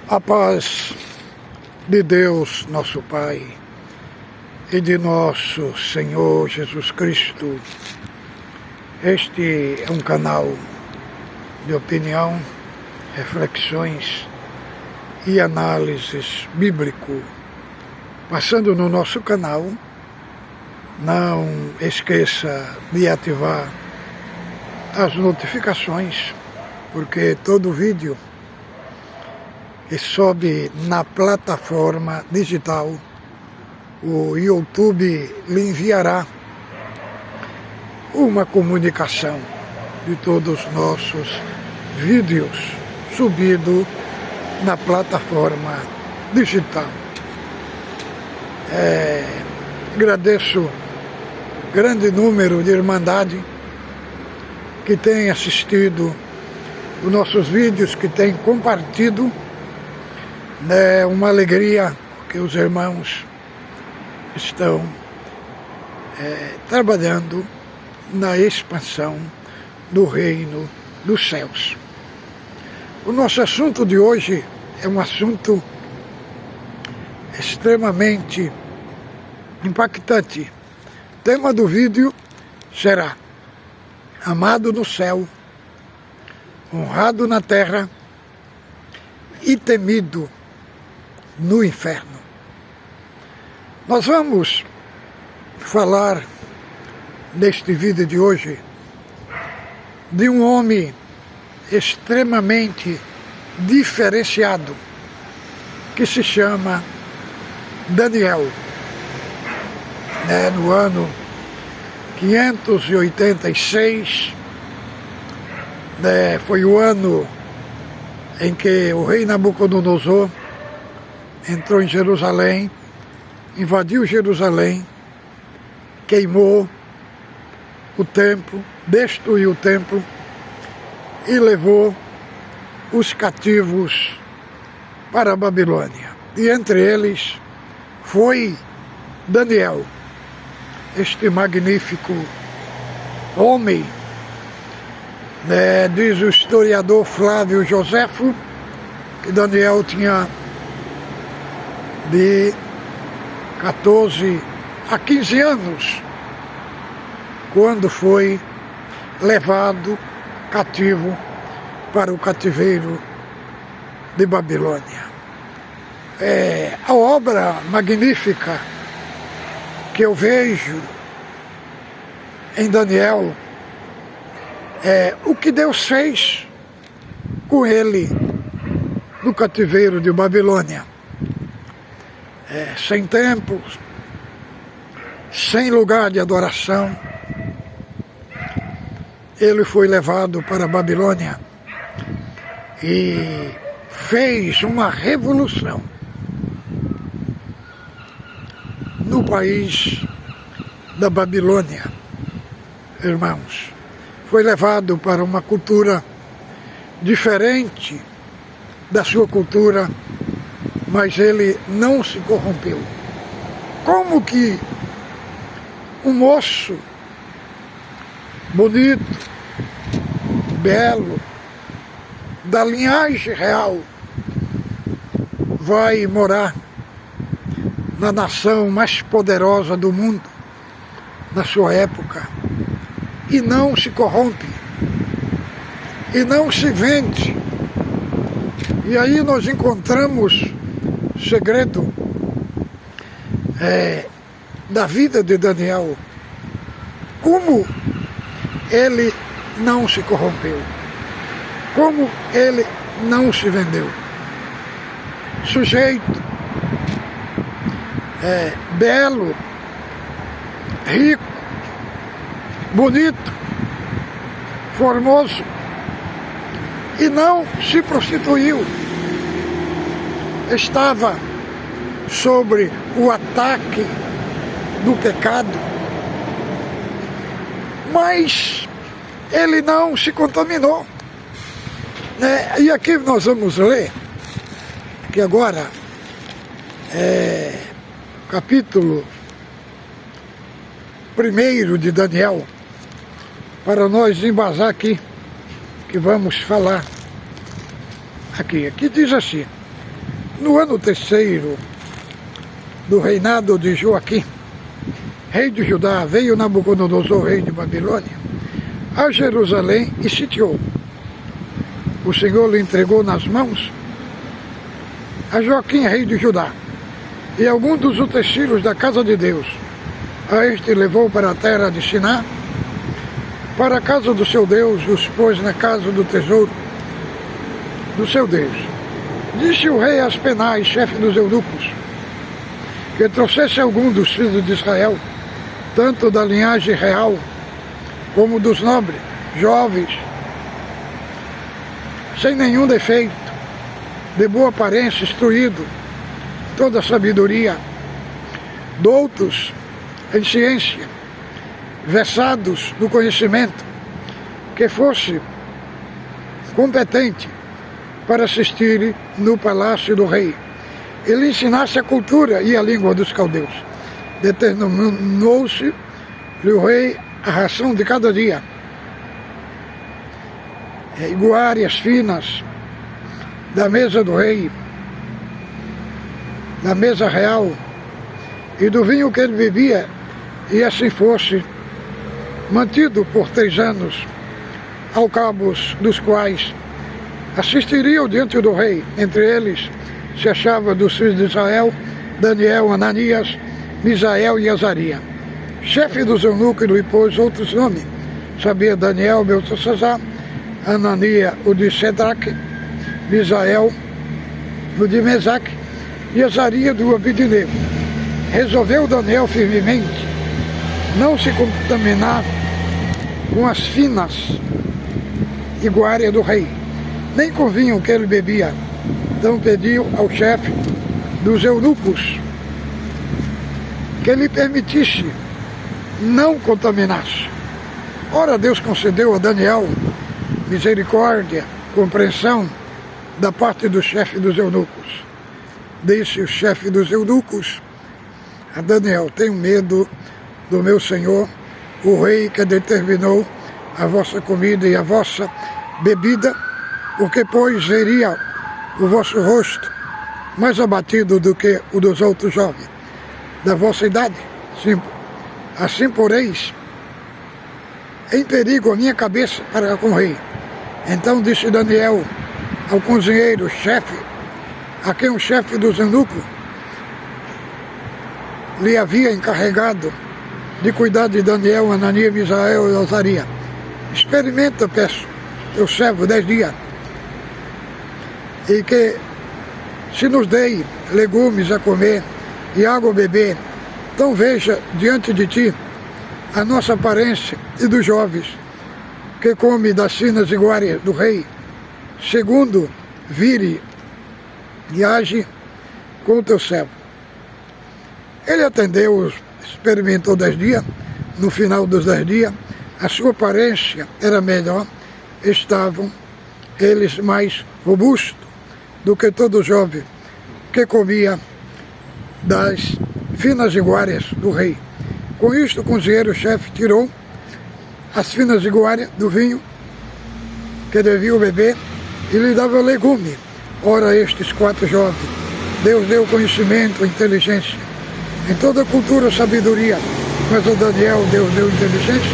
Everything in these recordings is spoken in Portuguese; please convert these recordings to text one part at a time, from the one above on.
A paz de Deus, nosso Pai, e de nosso Senhor Jesus Cristo. Este é um canal de opinião, reflexões e análises bíblico. Passando no nosso canal, não esqueça de ativar as notificações, porque todo vídeo que sobe na plataforma digital, o YouTube lhe enviará uma comunicação de todos os nossos vídeos subidos na plataforma digital. Agradeço grande número de irmandade que tem assistido os nossos vídeos, que tem compartilhado. É uma alegria que os irmãos estão trabalhando na expansão do reino dos céus. O nosso assunto de hoje é um assunto extremamente impactante. O tema do vídeo será: amado no céu, honrado na terra e temido no inferno. Nós vamos falar neste vídeo de hoje de um homem extremamente diferenciado que se chama Daniel. No ano 586, foi o ano em que o rei Nabucodonosor entrou em Jerusalém, invadiu Jerusalém, queimou o templo, destruiu o templo e levou os cativos para a Babilônia. E entre eles foi Daniel, este magnífico homem. Diz o historiador Flávio Joséfo que Daniel tinha de 14 a 15 anos quando foi levado cativo para o cativeiro de Babilônia. A obra magnífica que eu vejo em Daniel é o que Deus fez com ele no cativeiro de Babilônia. Sem templo, sem lugar de adoração, ele foi levado para a Babilônia e fez uma revolução no país da Babilônia. Irmãos, foi levado para uma cultura diferente da sua cultura, mas ele não se corrompeu. Como que um moço bonito, belo, da linhagem real, vai morar na nação mais poderosa do mundo, na sua época, e não se corrompe, e não se vende? E aí nós encontramos segredo da vida de Daniel, como ele não se corrompeu, como ele não se vendeu. Sujeito belo, rico, bonito, formoso, e não se prostituiu. Estava sobre o ataque do pecado, mas ele não se contaminou. E aqui nós vamos ler, que agora capítulo 1 de Daniel, para nós embasar aqui, que vamos falar aqui. Aqui diz assim: No ano terceiro do reinado de Joaquim, rei de Judá, veio Nabucodonosor, rei de Babilônia, a Jerusalém e sitiou. O Senhor lhe entregou nas mãos a Joaquim, rei de Judá, e alguns dos utensílios da casa de Deus. A este levou para a terra de Siná, para a casa do seu Deus, os pôs na casa do tesouro do seu Deus. Disse o rei a Aspenaz, chefe dos eunucos, que trouxesse algum dos filhos de Israel, tanto da linhagem real como dos nobres, jovens, sem nenhum defeito, de boa aparência, instruído, toda sabedoria, doutos em ciência, versados no conhecimento, que fosse competente para assistir no palácio do rei. Ele ensinasse a cultura e a língua dos caldeus. Determinou-se-lhe o rei a ração de cada dia, iguarias finas da mesa do rei, da mesa real, e do vinho que ele bebia, e assim fosse mantido por 3 anos, ao cabo dos quais assistiriam diante do rei. Entre eles se achava dos filhos de Israel Daniel, Ananias, Misael e Azaria. Chefe dos eunucos lhe pôs outros nomes. Sabia Daniel, Beltesazar, Anania, o de Sedraque, Misael, o de Mesaque, e Azaria do Abidinego. Resolveu Daniel firmemente não se contaminar com as finas iguarias do rei, nem com o vinho que ele bebia. Então pediu ao chefe dos eunucos que lhe permitisse não contaminar-se. Ora, Deus concedeu a Daniel misericórdia, compreensão da parte do chefe dos eunucos. Disse o chefe dos eunucos a Daniel: tenho medo do meu senhor, o rei, que determinou a vossa comida e a vossa bebida, porque, pois, veria o vosso rosto mais abatido do que o dos outros jovens da vossa idade. Sim, assim poreis em perigo a minha cabeça para com o rei. Então disse Daniel ao cozinheiro, chefe, a quem o chefe dos eunucos lhe havia encarregado de cuidar de Daniel, Ananias, Misael e Azaria: experimenta, peço, teu servo 10 dias, e que se nos dê legumes a comer e água a beber. Então veja diante de ti a nossa aparência e dos jovens que come das finas iguarias do rei, segundo vire e age com o teu servo. Ele atendeu, experimentou 10 dias, no final dos 10 dias, a sua aparência era melhor, estavam eles mais robustos do que todo jovem que comia das finas iguarias do rei. Com isto, o cozinheiro-chefe tirou as finas iguarias do vinho que deviam beber e lhe dava legume. Ora, estes 4 jovens, Deus deu conhecimento, inteligência, em toda cultura, sabedoria, mas a Daniel, Deus deu inteligência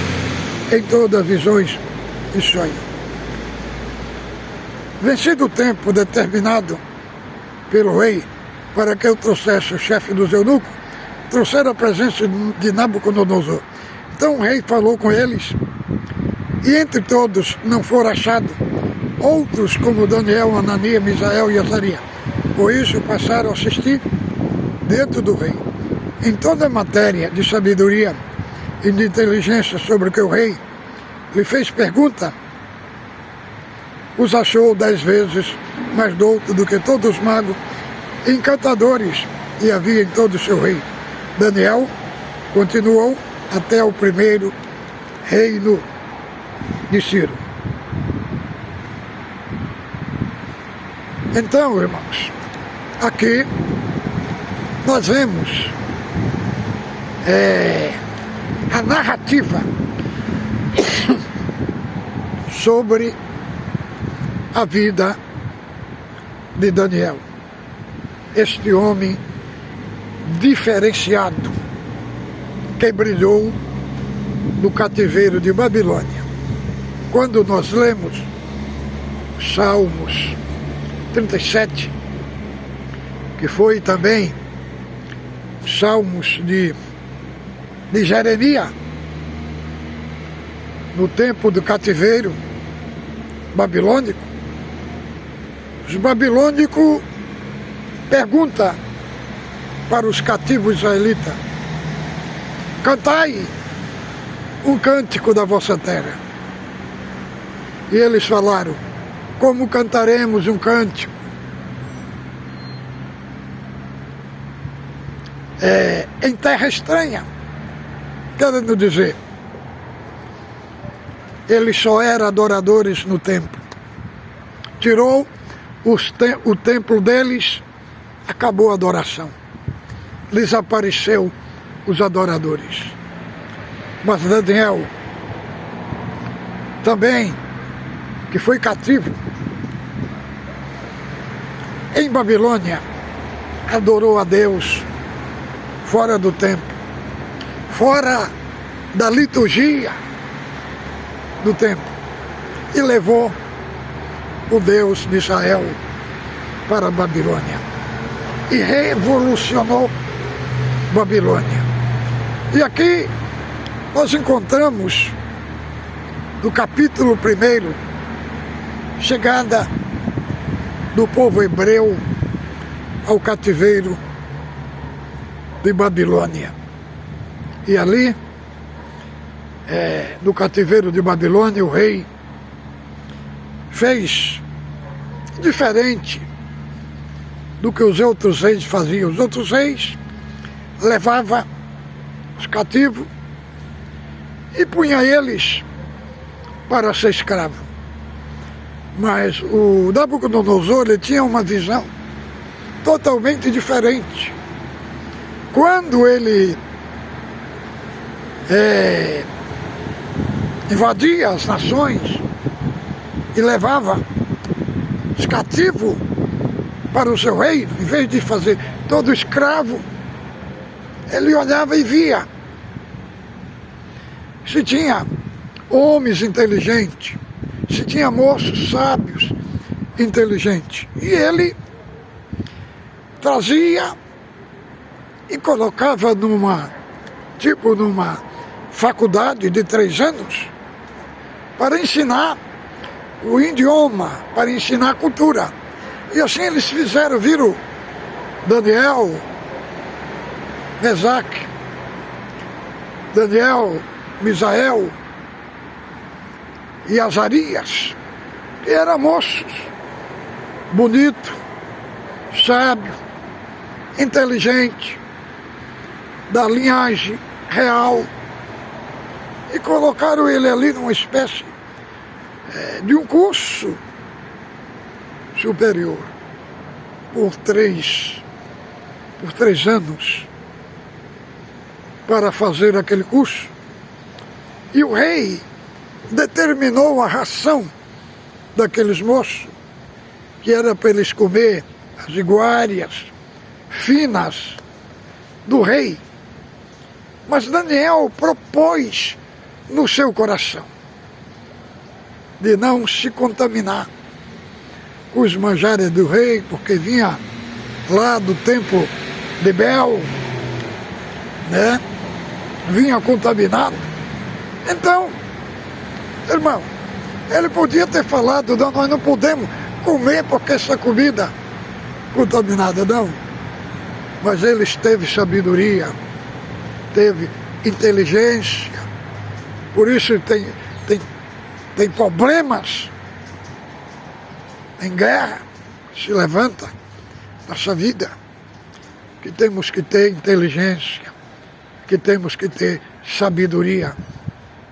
em todas visões e sonhos. Vencido o tempo determinado pelo rei para que eu trouxesse o chefe dos eunucos, trouxeram a presença de Nabucodonosor. Então o rei falou com eles, e entre todos não foram achados outros como Daniel, Ananias, Misael e Azaria. Por isso passaram a assistir dentro do rei. Em toda matéria de sabedoria e de inteligência sobre o que o rei lhe fez pergunta, os achou 10 vezes mais douto do que todos os magos e encantadores e havia em todo o seu rei. Daniel continuou até o primeiro reino de Ciro. Então, irmãos, aqui nós vemos a narrativa sobre a vida de Daniel. este homem diferenciado que brilhou no cativeiro de Babilônia. Quando nós lemos Salmos 37, que foi também Salmos de Jeremias, no tempo do cativeiro babilônico, os babilônicos perguntam para os cativos israelitas: cantai um cântico da vossa terra. E eles falaram: como cantaremos um cântico? Em terra estranha, querendo dizer, eles só eram adoradores no templo. Tirou o templo deles, acabou a adoração. Lhes apareceu os adoradores. Mas Daniel também, que foi cativo em Babilônia, adorou a Deus fora do templo, fora da liturgia do templo, e levou o Deus de Israel para a Babilônia e revolucionou Babilônia. E aqui nós encontramos no capítulo 1, chegada do povo hebreu ao cativeiro de Babilônia. E ali, no cativeiro de Babilônia, o rei fez diferente do que os outros reis faziam. Os outros reis levavam os cativos e punha eles para ser escravo. Mas o Nabucodonosor, ele tinha uma visão totalmente diferente. Quando ele invadia as nações e levava os cativos para o seu reino, em vez de fazer todo escravo, ele olhava e via se tinha homens inteligentes, se tinha moços sábios inteligentes. E ele trazia e colocava numa faculdade de 3 anos para ensinar o idioma, para ensinar a cultura. E assim eles fizeram, viram Daniel, Mesaque, Daniel, Misael e Azarias, que eram moços, bonitos, sábios, inteligentes, da linhagem real, e colocaram ele ali numa espécie de um curso superior por 3 anos para fazer aquele curso. E o rei determinou a ração daqueles moços, que era para eles comer as iguarias finas do rei. Mas Daniel propôs no seu coração de não se contaminar com os manjares do rei, porque vinha lá do templo de Bel, né? Vinha contaminado. Então, irmão, ele podia ter falado: não, nós não podemos comer porque essa comida contaminada, não. Mas ele teve sabedoria, teve inteligência. Por isso tem problemas, tem guerra que se levanta na nossa vida, que temos que ter inteligência, que temos que ter sabedoria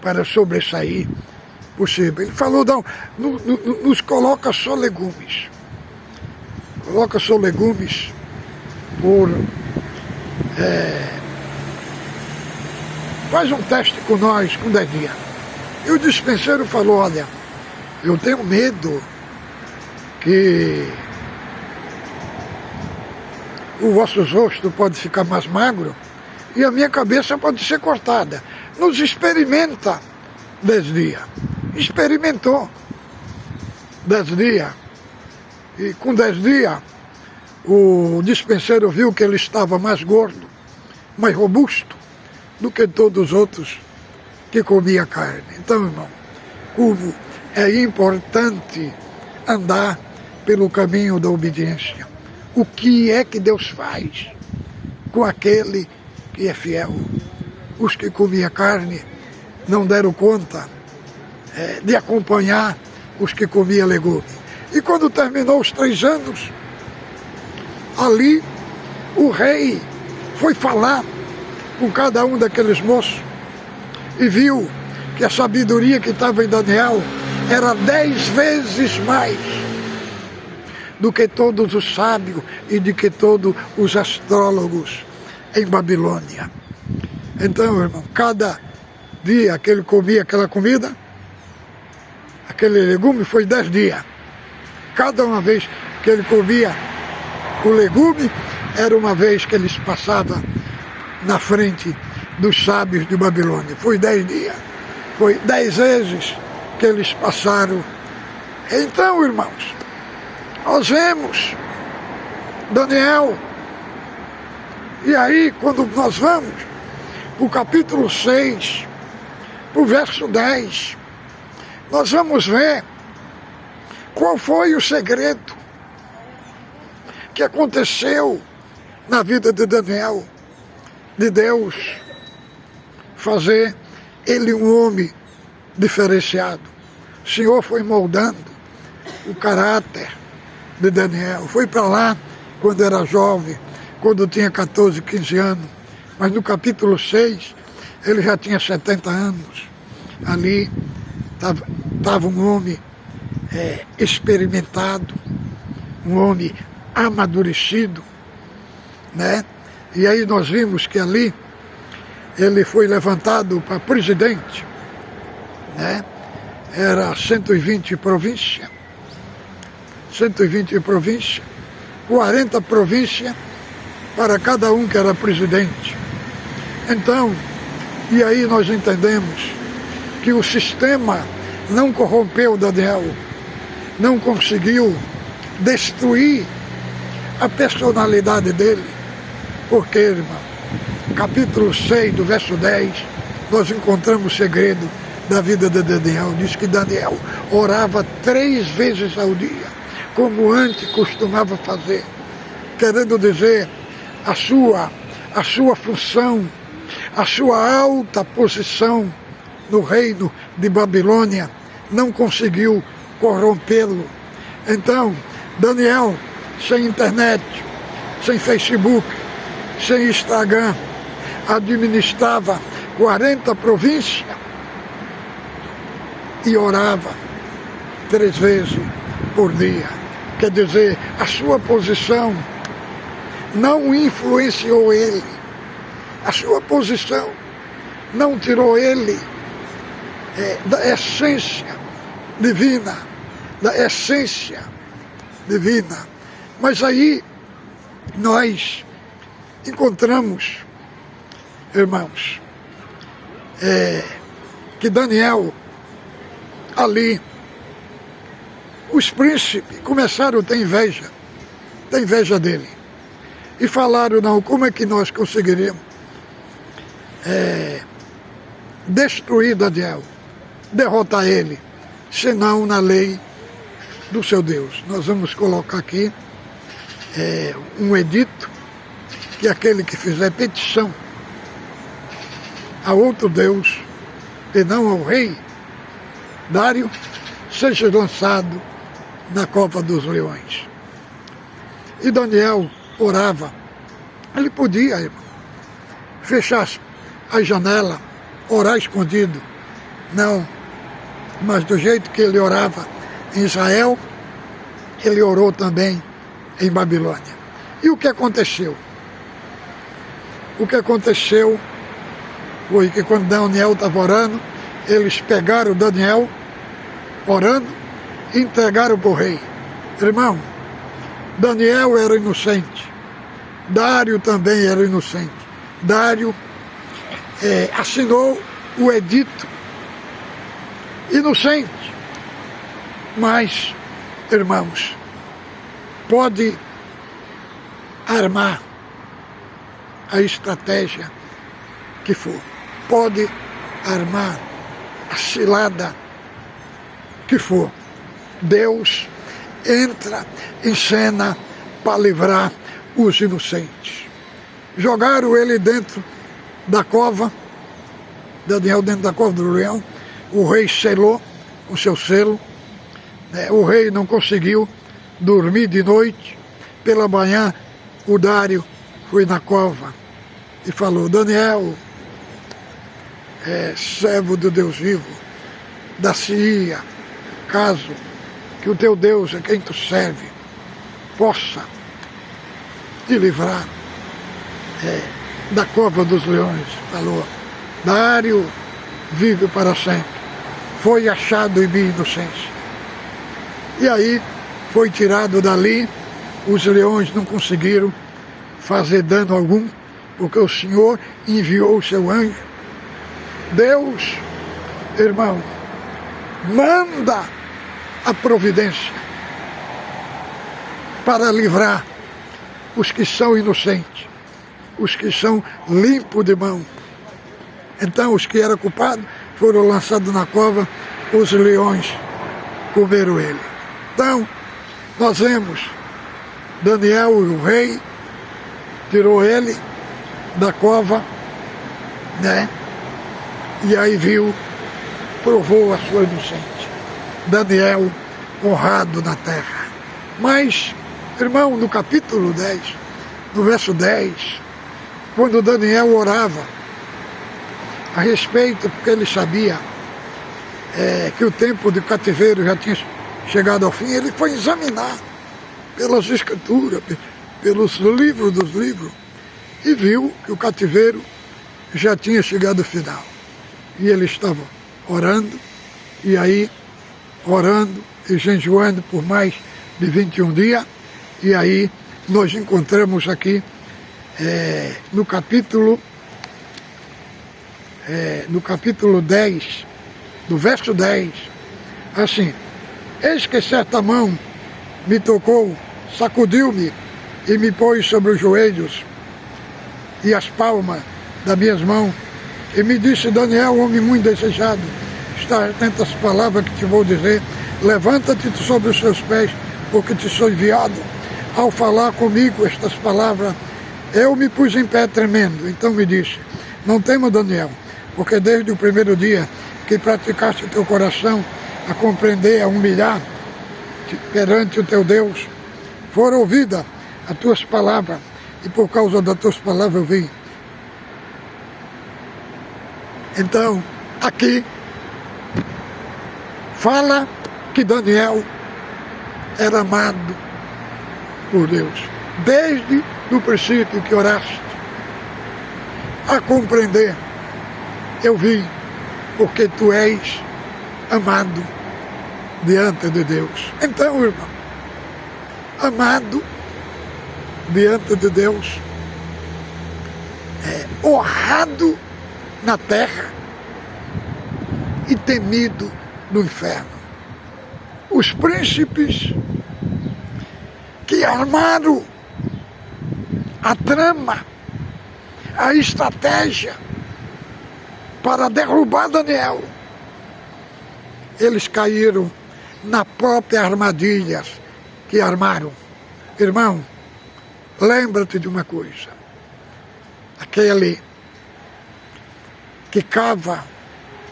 para sobressair possível. Ele falou: não, nos coloca só legumes. Coloca só legumes por... faz um teste com nós, com 10 dias. E o dispenseiro falou: olha, eu tenho medo que o vosso rosto pode ficar mais magro e a minha cabeça pode ser cortada. Nos experimenta 10 dias. Experimentou 10 dias. E com 10 dias, o dispenseiro viu que ele estava mais gordo, mais robusto do que todos os outros que comia carne. Então, irmão, como é importante andar pelo caminho da obediência. O que é que Deus faz com aquele que é fiel? Os que comiam carne não deram conta de acompanhar os que comiam legume. E quando terminou os 3 anos, ali o rei foi falar com cada um daqueles moços e viu que a sabedoria que estava em Daniel era 10 vezes mais do que todos os sábios e de que todos os astrólogos em Babilônia. Então, irmão, cada dia que ele comia aquela comida, aquele legume, foi 10 dias. Cada uma vez que ele comia o legume, era uma vez que eles passavam na frente dos sábios de Babilônia. Foi 10 dias. Foi 10 vezes que eles passaram. Então, irmãos, nós vemos Daniel. E aí, quando nós vamos para o capítulo 6, para o verso 10, nós vamos ver qual foi o segredo que aconteceu na vida de Daniel, de Deus fazer ele um homem diferenciado. O Senhor foi moldando o caráter de Daniel. Foi para lá quando era jovem, quando tinha 14, 15 anos. Mas no capítulo 6, ele já tinha 70 anos. Ali estava um homem experimentado, um homem amadurecido, né? E aí nós vimos que ali ele foi levantado para presidente, né? Era 120 províncias, 40 províncias para cada um que era presidente. Então, e aí nós entendemos que o sistema não corrompeu Daniel, não conseguiu destruir a personalidade dele. Porque, irmão, capítulo 6, do verso 10, nós encontramos o segredo da vida de Daniel. Diz que Daniel orava 3 vezes ao dia, como antes costumava fazer, querendo dizer a sua função, a sua alta posição no reino de Babilônia não conseguiu corrompê-lo. Então, Daniel, sem internet, sem Facebook, sem Instagram, administrava 40 províncias e orava 3 vezes por dia. Quer dizer, a sua posição não influenciou ele. A sua posição não tirou ele da essência divina, Mas aí nós encontramos, irmãos, que Daniel, ali, os príncipes começaram a ter inveja dele. E falaram, não, como é que nós conseguiremos destruir Daniel, derrotar ele, senão na lei do seu Deus. Nós vamos colocar aqui um edito, que aquele que fizer petição a outro Deus, e não ao rei Dário, seja lançado na cova dos leões. E Daniel orava. Ele podia, irmão, fechar a janela, orar escondido. Não, mas do jeito que ele orava em Israel, ele orou também em Babilônia. E o que aconteceu? O que aconteceu foi que quando Daniel estava orando, eles pegaram Daniel orando e entregaram para o rei. Irmão, Daniel era inocente, Dário também era inocente. Dário assinou o edito inocente. Mas, irmãos, pode armar a estratégia que for, pode armar a cilada que for, Deus entra em cena para livrar os inocentes. Jogaram ele dentro da cova, Daniel dentro da cova do leão, o rei selou com seu selo, o rei não conseguiu dormir de noite, pela manhã o Dário foi na cova e falou: Daniel, servo do Deus vivo, dar-se-ia caso que o teu Deus, a quem tu serve, possa te livrar da cova dos leões. Falou: Dário vive para sempre, foi achado em minha inocência. E aí foi tirado dali, os leões não conseguiram fazer dano algum, porque o Senhor enviou o seu anjo. Deus, irmão, manda a providência para livrar os que são inocentes, os que são limpos de mão. Então os que eram culpados foram lançados na cova, os leões comeram ele. Então nós vemos Daniel, o rei, tirou ele da cova, e aí viu, provou a sua inocência. Daniel honrado na terra. Mas, irmão, no capítulo 10, no verso 10, quando Daniel orava a respeito, porque ele sabia que o tempo de cativeiro já tinha chegado ao fim, ele foi examinar pelas escrituras, pelos livros dos livros, e viu que o cativeiro já tinha chegado ao final. E ele estava orando, e aí orando e jejuando por mais de 21 dias, e aí nós encontramos aqui no capítulo 10, do verso 10, assim: eis que certa mão me tocou, sacudiu-me e me pôs sobre os joelhos e as palmas das minhas mãos, e me disse: Daniel, homem muito desejado, está atento às palavras que te vou dizer, levanta-te sobre os seus pés, porque te sou enviado. Ao falar comigo estas palavras, eu me pus em pé tremendo. Então me disse: não tema, Daniel, porque desde o primeiro dia que praticaste o teu coração a compreender, a humilhar perante o teu Deus, foram ouvidas as tuas palavras, e por causa das tuas palavras eu vim. Então, aqui fala que Daniel era amado por Deus, desde o princípio que oraste a compreender, eu vim, porque tu és amado diante de Deus. Então, irmão, amado diante de Deus, honrado na terra e temido no inferno. Os príncipes que armaram a trama, a estratégia para derrubar Daniel, eles caíram na própria armadilha que armaram. Irmão, lembra-te de uma coisa: aquele que cava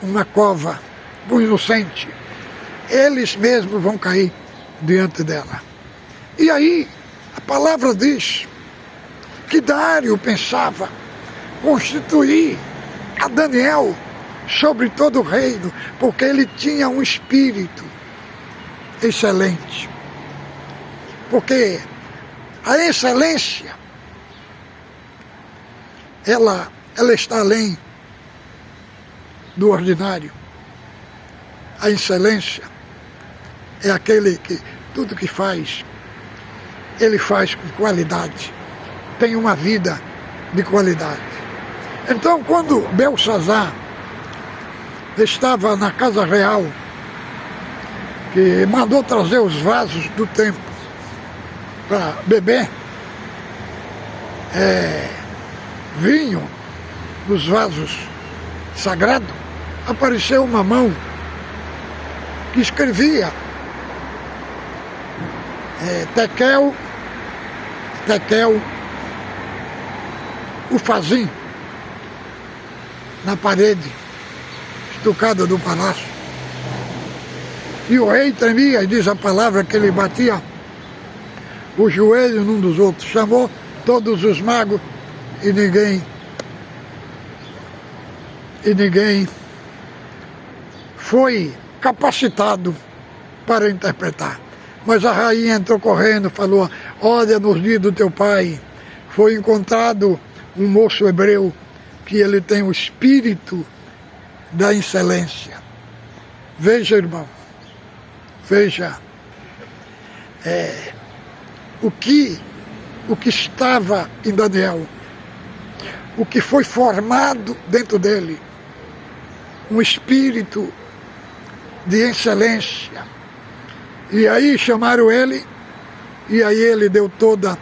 uma cova do inocente, eles mesmos vão cair diante dela. E aí, a palavra diz que Dário pensava constituir a Daniel sobre todo o reino, porque ele tinha um espírito excelente. Porque a excelência, ela está além do ordinário. A excelência é aquele que tudo que faz, ele faz com qualidade, tem uma vida de qualidade. Então, quando Belsazar estava na casa real, que mandou trazer os vasos do templo para beber vinho dos vasos sagrados, apareceu uma mão que escrevia Tekel, Ufazim, na parede estucada do palácio. E o rei tremia, e diz a palavra que ele batia o joelho num dos outros, chamou todos os magos e ninguém foi capacitado para interpretar. Mas a rainha entrou correndo, falou: olha, nos dias do teu pai foi encontrado um moço hebreu que ele tem o espírito da excelência. Veja, irmão, veja o que estava em Daniel, o que foi formado dentro dele, um espírito de excelência. E aí chamaram ele, e aí ele deu toda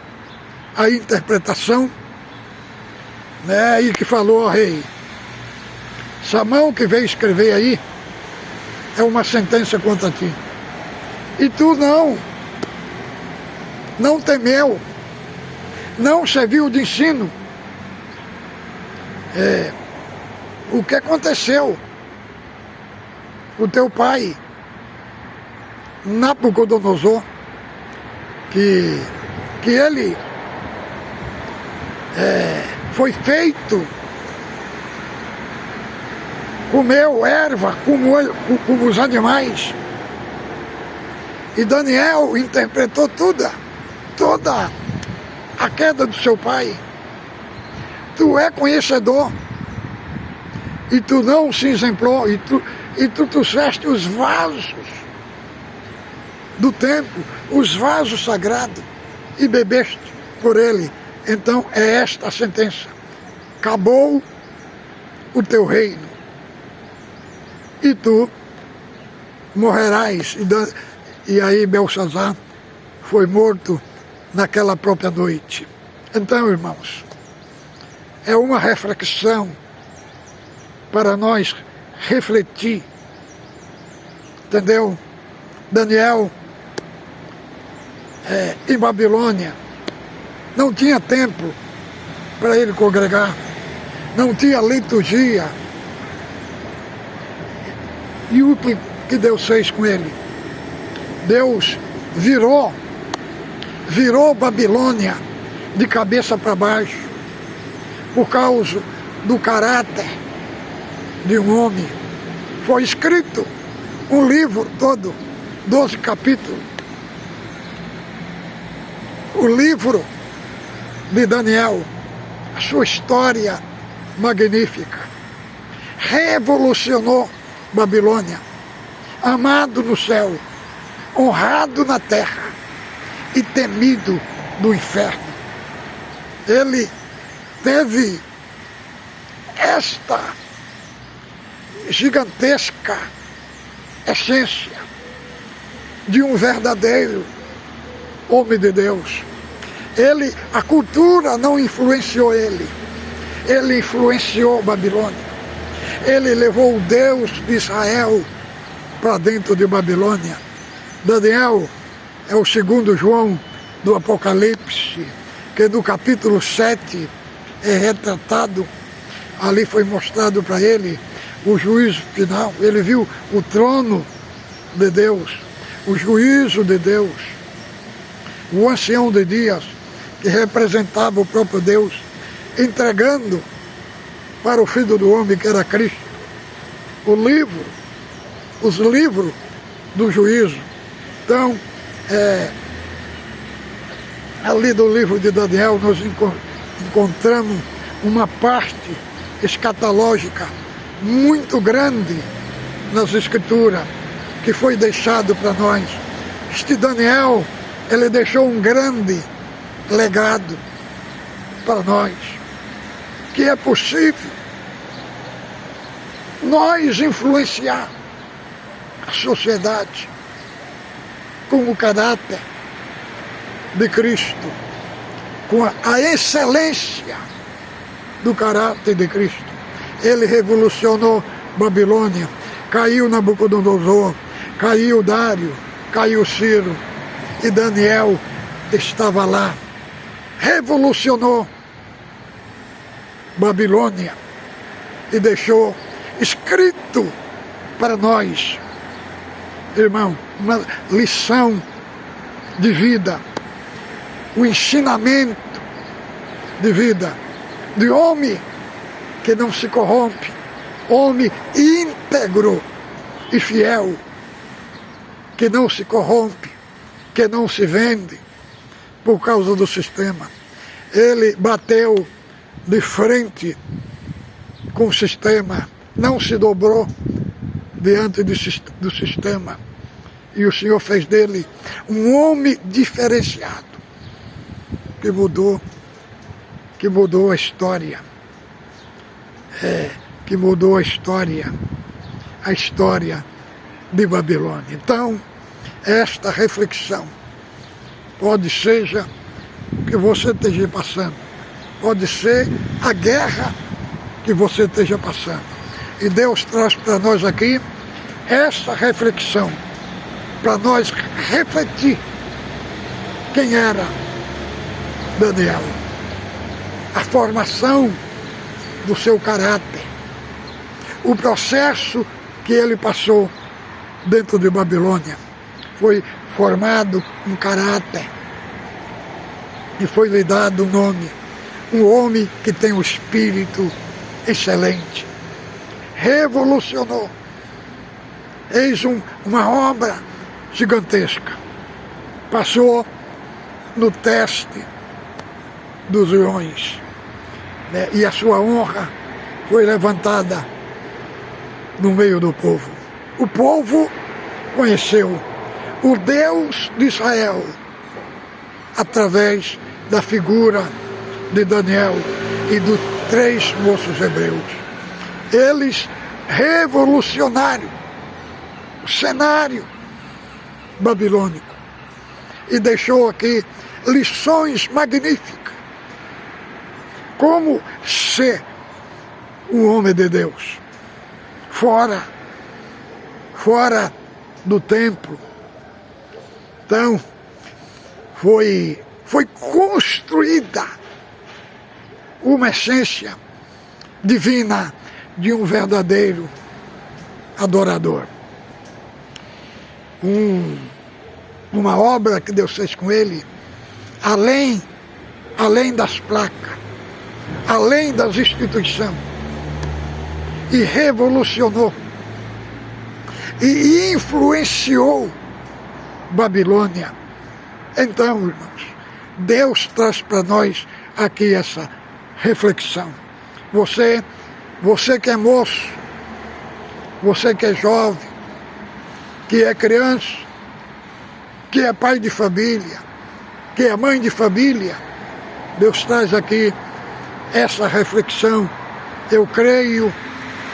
a interpretação, né, e que falou ao rei: essa mão que veio escrever aí é uma sentença contra ti. E tu não temeu, não serviu de ensino. O que aconteceu? O teu pai, Nabucodonosor, que ele foi feito, comeu erva como os animais. E Daniel interpretou toda a queda do seu pai. Tu é conhecedor, e tu não se exemplou, e tu trouxeste os vasos do templo, os vasos sagrados, e bebeste por ele. Então é esta a sentença: acabou o teu reino, e tu morrerás. E aí Belsazar foi morto naquela própria noite. Então, irmãos, é uma reflexão para nós refletir, entendeu? Daniel, em Babilônia, não tinha templo para ele congregar, não tinha liturgia. E o que Deus fez com ele? Deus virou Babilônia de cabeça para baixo, por causa do caráter de um homem. Foi escrito um livro todo, 12 capítulos. O livro de Daniel, a sua história magnífica, revolucionou Babilônia, amado no céu, honrado na terra e temido do inferno. Ele teve esta gigantesca essência de um verdadeiro homem de Deus. A cultura não influenciou ele influenciou Babilônia. Ele levou o Deus de Israel para dentro de Babilônia. Daniel é o segundo João do Apocalipse, que no capítulo 7 é retratado. Ali foi mostrado para ele o juízo final. Ele viu o trono de Deus, o juízo de Deus, o ancião de dias, que representava o próprio Deus, entregando para o Filho do Homem, que era Cristo, os livros do juízo. Então, ali do livro de Daniel, nós encontramos uma parte escatológica muito grande nas Escrituras, que foi deixado para nós. Este Daniel, ele deixou um grande legado. para nós que é possível nós influenciar a sociedade com o caráter de Cristo, com a excelência do caráter de Cristo. Ele revolucionou Babilônia, caiu Nabucodonosor, caiu Dário, caiu Ciro, e Daniel estava lá. Revolucionou Babilônia e deixou escrito para nós, irmão, uma lição de vida, um ensinamento de vida, de homem que não se corrompe, homem íntegro e fiel, que não se corrompe, que não se vende por causa do sistema. Ele bateu de frente com o sistema, não se dobrou diante do sistema. E o Senhor fez dele um homem diferenciado, que mudou a história. Que mudou a história de Babilônia. Então, esta reflexão pode seja que você esteja passando, pode ser a guerra que você esteja passando. E Deus traz para nós aqui essa reflexão, para nós refletir quem era Daniel, a formação do seu caráter, o processo que ele passou dentro de Babilônia. Foi formado um caráter e foi lhe dado um nome, um homem que tem um espírito excelente. Revolucionou. Eis uma obra gigantesca. Passou no teste dos leões, né? E a sua honra foi levantada no meio do povo. O povo conheceu o Deus de Israel através da figura de Daniel e dos 3 moços hebreus. Eles revolucionaram o cenário babilônico e deixou aqui lições magníficas. Como ser um homem de Deus fora do templo. Então, foi construída uma essência divina de um verdadeiro adorador. Uma obra que Deus fez com ele, além das placas, além das instituições, e revolucionou e influenciou Babilônia. Então, irmãos, Deus traz para nós aqui essa reflexão. Você que é moço, você que é jovem, que é criança, que é pai de família, que é mãe de família, Deus traz aqui essa reflexão. Eu creio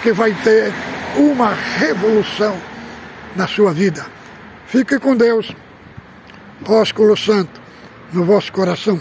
que vai ter uma revolução na sua vida. Fique com Deus, ósculo santo, no vosso coração.